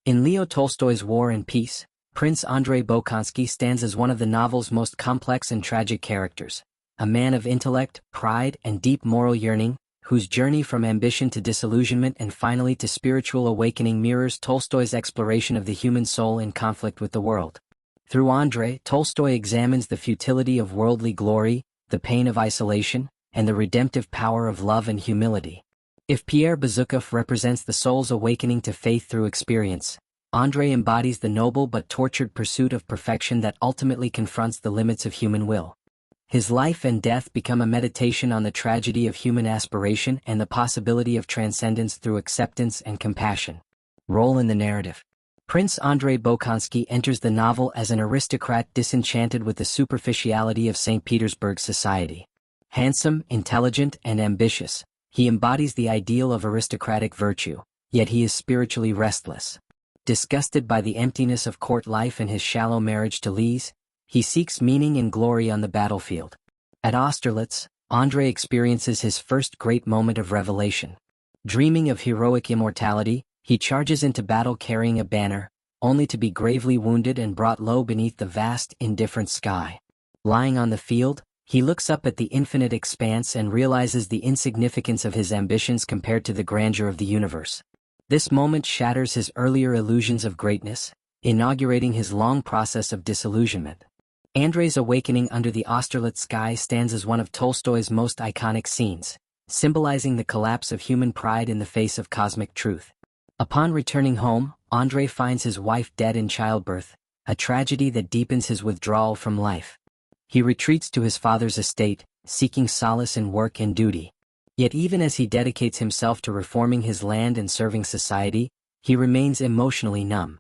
In Leo Tolstoy's War and Peace, Prince Andrei Bolkonsky stands as one of the novel's most complex and tragic characters, a man of intellect, pride, and deep moral yearning, whose journey from ambition to disillusionment and finally to spiritual awakening mirrors Tolstoy's exploration of the human soul in conflict with the world. Through Andrei, Tolstoy examines the futility of worldly glory, the pain of isolation, and the redemptive power of love and humility. If Pierre Bezukhov represents the soul's awakening to faith through experience, Andrei embodies the noble but tortured pursuit of perfection that ultimately confronts the limits of human will. His life and death become a meditation on the tragedy of human aspiration and the possibility of transcendence through acceptance and compassion. Role in the narrative. Prince Andrei Bolkonsky enters the novel as an aristocrat disenchanted with the superficiality of St. Petersburg society. Handsome, intelligent, and ambitious, he embodies the ideal of aristocratic virtue, yet he is spiritually restless. Disgusted by the emptiness of court life and his shallow marriage to Lise, he seeks meaning and glory on the battlefield. At Austerlitz, Andrei experiences his first great moment of revelation. Dreaming of heroic immortality, he charges into battle carrying a banner, only to be gravely wounded and brought low beneath the vast, indifferent sky. Lying on the field, he looks up at the infinite expanse and realizes the insignificance of his ambitions compared to the grandeur of the universe. This moment shatters his earlier illusions of greatness, inaugurating his long process of disillusionment. Andrei's awakening under the Austerlitz sky stands as one of Tolstoy's most iconic scenes, symbolizing the collapse of human pride in the face of cosmic truth. Upon returning home, Andrei finds his wife dead in childbirth, a tragedy that deepens his withdrawal from life. He retreats to his father's estate, seeking solace in work and duty. Yet even as he dedicates himself to reforming his land and serving society, he remains emotionally numb.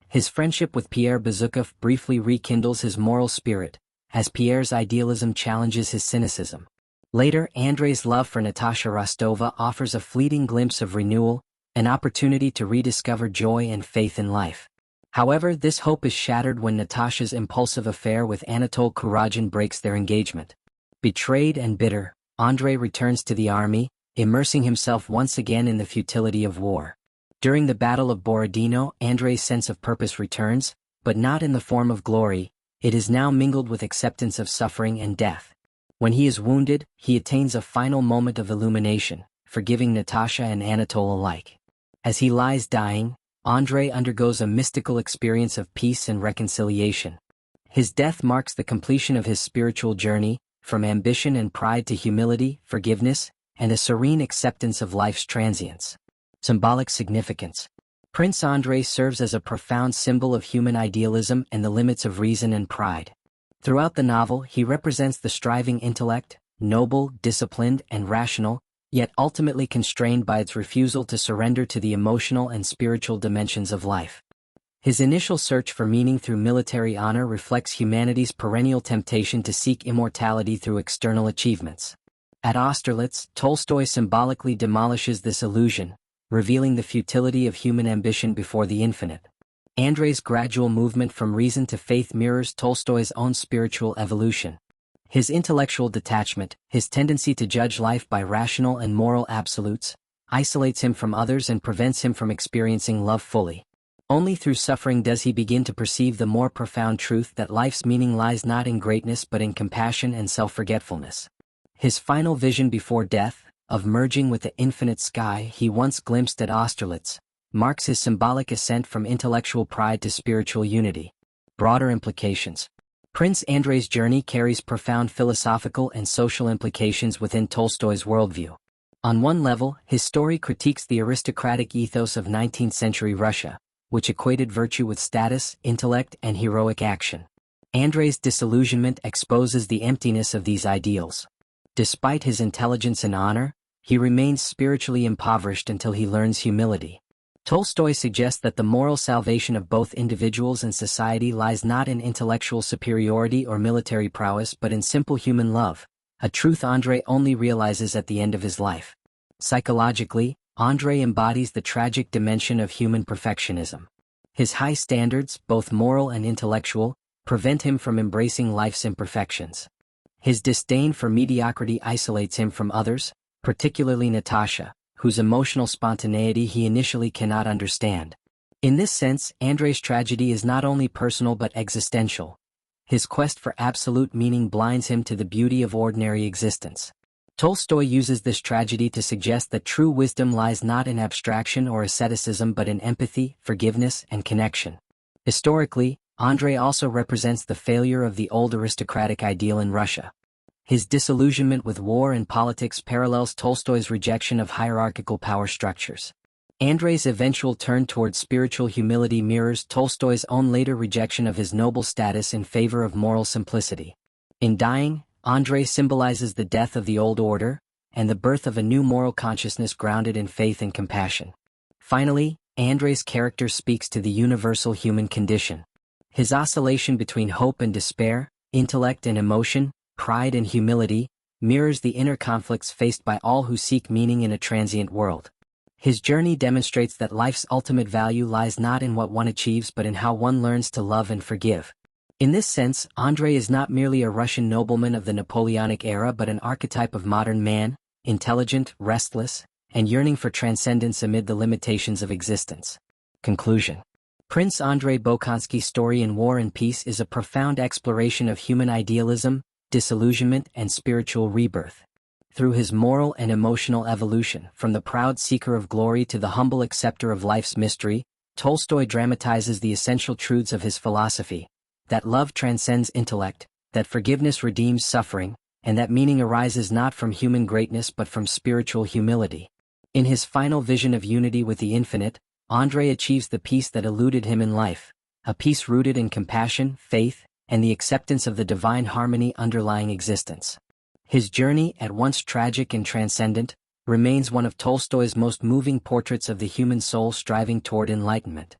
His friendship with Pierre Bezukhov briefly rekindles his moral spirit, as Pierre's idealism challenges his cynicism. Later, Andrei's love for Natasha Rostova offers a fleeting glimpse of renewal, an opportunity to rediscover joy and faith in life. However, this hope is shattered when Natasha's impulsive affair with Anatol Kuragin breaks their engagement. Betrayed and bitter, Andrei returns to the army, immersing himself once again in the futility of war. During the Battle of Borodino, Andrei's sense of purpose returns, but not in the form of glory. It is now mingled with acceptance of suffering and death. When he is wounded, he attains a final moment of illumination, forgiving Natasha and Anatol alike. As he lies dying, Andrei undergoes a mystical experience of peace and reconciliation. His death marks the completion of his spiritual journey, from ambition and pride to humility, forgiveness, and a serene acceptance of life's transience. Symbolic significance. Prince Andrei serves as a profound symbol of human idealism and the limits of reason and pride. Throughout the novel, he represents the striving intellect, noble, disciplined, and rational, yet ultimately constrained by its refusal to surrender to the emotional and spiritual dimensions of life. His initial search for meaning through military honor reflects humanity's perennial temptation to seek immortality through external achievements. At Austerlitz, Tolstoy symbolically demolishes this illusion, revealing the futility of human ambition before the infinite. Andrei's gradual movement from reason to faith mirrors Tolstoy's own spiritual evolution. His intellectual detachment, his tendency to judge life by rational and moral absolutes, isolates him from others and prevents him from experiencing love fully. Only through suffering does he begin to perceive the more profound truth that life's meaning lies not in greatness but in compassion and self-forgetfulness. His final vision before death, of merging with the infinite sky he once glimpsed at Austerlitz, marks his symbolic ascent from intellectual pride to spiritual unity. Broader implications. Prince Andrei's journey carries profound philosophical and social implications within Tolstoy's worldview. On one level, his story critiques the aristocratic ethos of 19th-century Russia, which equated virtue with status, intellect, and heroic action. Andrei's disillusionment exposes the emptiness of these ideals. Despite his intelligence and honor, he remains spiritually impoverished until he learns humility. Tolstoy suggests that the moral salvation of both individuals and society lies not in intellectual superiority or military prowess but in simple human love, a truth Andrei only realizes at the end of his life. Psychologically, Andrei embodies the tragic dimension of human perfectionism. His high standards, both moral and intellectual, prevent him from embracing life's imperfections. His disdain for mediocrity isolates him from others, particularly Natasha, whose emotional spontaneity he initially cannot understand. In this sense, Andrei's tragedy is not only personal but existential. His quest for absolute meaning blinds him to the beauty of ordinary existence. Tolstoy uses this tragedy to suggest that true wisdom lies not in abstraction or asceticism but in empathy, forgiveness, and connection. Historically, Andrei also represents the failure of the old aristocratic ideal in Russia. His disillusionment with war and politics parallels Tolstoy's rejection of hierarchical power structures. Andrei's eventual turn toward spiritual humility mirrors Tolstoy's own later rejection of his noble status in favor of moral simplicity. In dying, Andrei symbolizes the death of the old order, and the birth of a new moral consciousness grounded in faith and compassion. Finally, Andrei's character speaks to the universal human condition. His oscillation between hope and despair, intellect and emotion, pride and humility, mirrors the inner conflicts faced by all who seek meaning in a transient world. His journey demonstrates that life's ultimate value lies not in what one achieves but in how one learns to love and forgive. In this sense, Andrei is not merely a Russian nobleman of the Napoleonic era but an archetype of modern man, intelligent, restless, and yearning for transcendence amid the limitations of existence. Conclusion. Prince Andrei Bolkonsky's story in War and Peace is a profound exploration of human idealism, disillusionment, and spiritual rebirth. Through his moral and emotional evolution, from the proud seeker of glory to the humble acceptor of life's mystery, Tolstoy dramatizes the essential truths of his philosophy: that love transcends intellect, that forgiveness redeems suffering, and that meaning arises not from human greatness but from spiritual humility. In his final vision of unity with the infinite, Andrei achieves the peace that eluded him in life, a peace rooted in compassion, faith, and the acceptance of the divine harmony underlying existence. His journey, at once tragic and transcendent, remains one of Tolstoy's most moving portraits of the human soul striving toward enlightenment.